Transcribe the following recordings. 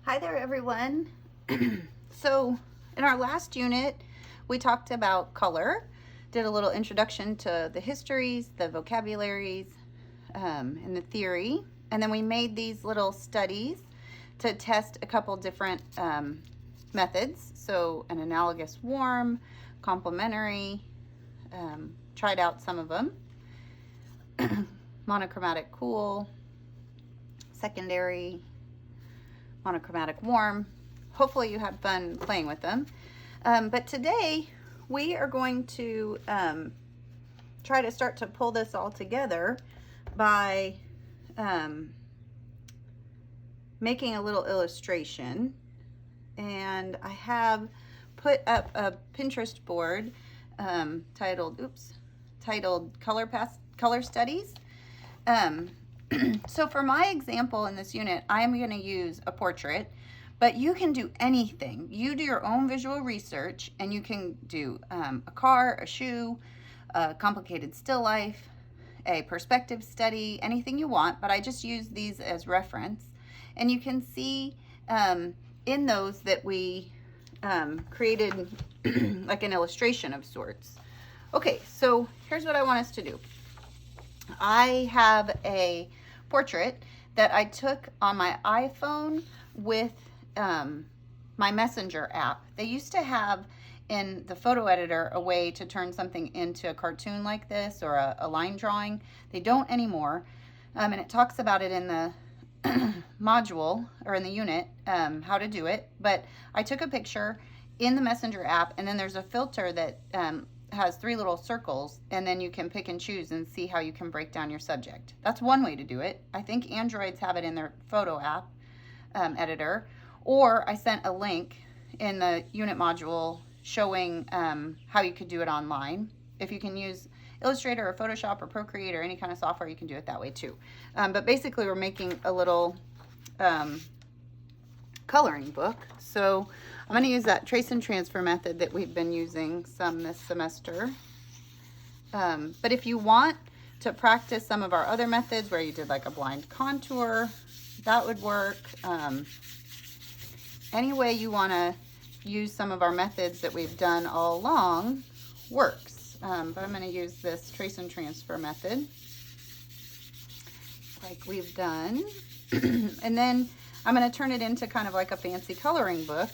Hi there, everyone. So in our last unit, we talked about color, did a little introduction to the histories, the vocabularies, and the theory. And then we made these little studies to test a couple different methods. So an analogous warm, complementary, tried out some of them. Monochromatic cool, secondary, monochromatic warm. Hopefully you had fun playing with them. But today we are going to try to start to pull this all together by making a little illustration. And I have put up a Pinterest board titled Color Studies. So for my example in this unit, I'm going to use a portrait, but you can do anything. You do your own visual research, and you can do a car, a shoe, a complicated still life, a perspective study, anything you want, but I just use these as reference. And you can see in those that we created like an illustration of sorts. Okay, so here's what I want us to do. I have a portrait that I took on my iPhone with my Messenger app. They used to have in the photo editor a way to turn something into a cartoon like this or a line drawing. They don't anymore, and it talks about it in the module or in the unit how to do it. But I took a picture in the Messenger app, and then there's a filter that has 3 little circles, and then you can pick and choose and see how you can break down your subject. That's one way to do it. I think Androids have it in their photo app editor, or I sent a link in the unit module showing how you could do it online. If you can use Illustrator or Photoshop or Procreate or any kind of software, you can do it that way too. But basically we're making a little coloring book. So I'm going to use that trace and transfer method that we've been using some this semester. But if you want to practice some of our other methods where you did like a blind contour, that would work. Any way you want to use some of our methods that we've done all along works. But I'm going to use this trace and transfer method like we've done. And then I'm going to turn it into kind of like a fancy coloring book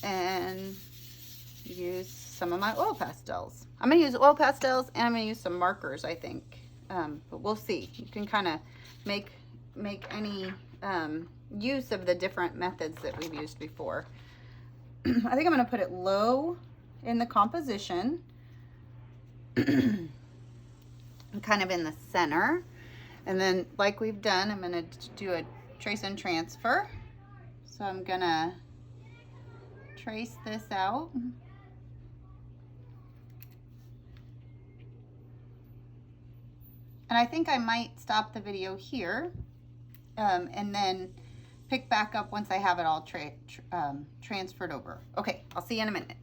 and use some of my oil pastels. I'm going to use oil pastels, and I'm going to use some markers, I think. But we'll see. You can kind of make any use of the different methods that we've used before. I think I'm going to put it low in the composition, kind of in the center. And then, like we've done, I'm going to do a trace and transfer. So I'm going to trace this out. And I think I might stop the video here and then pick back up once I have it all transferred over. Okay, I'll see you in a minute.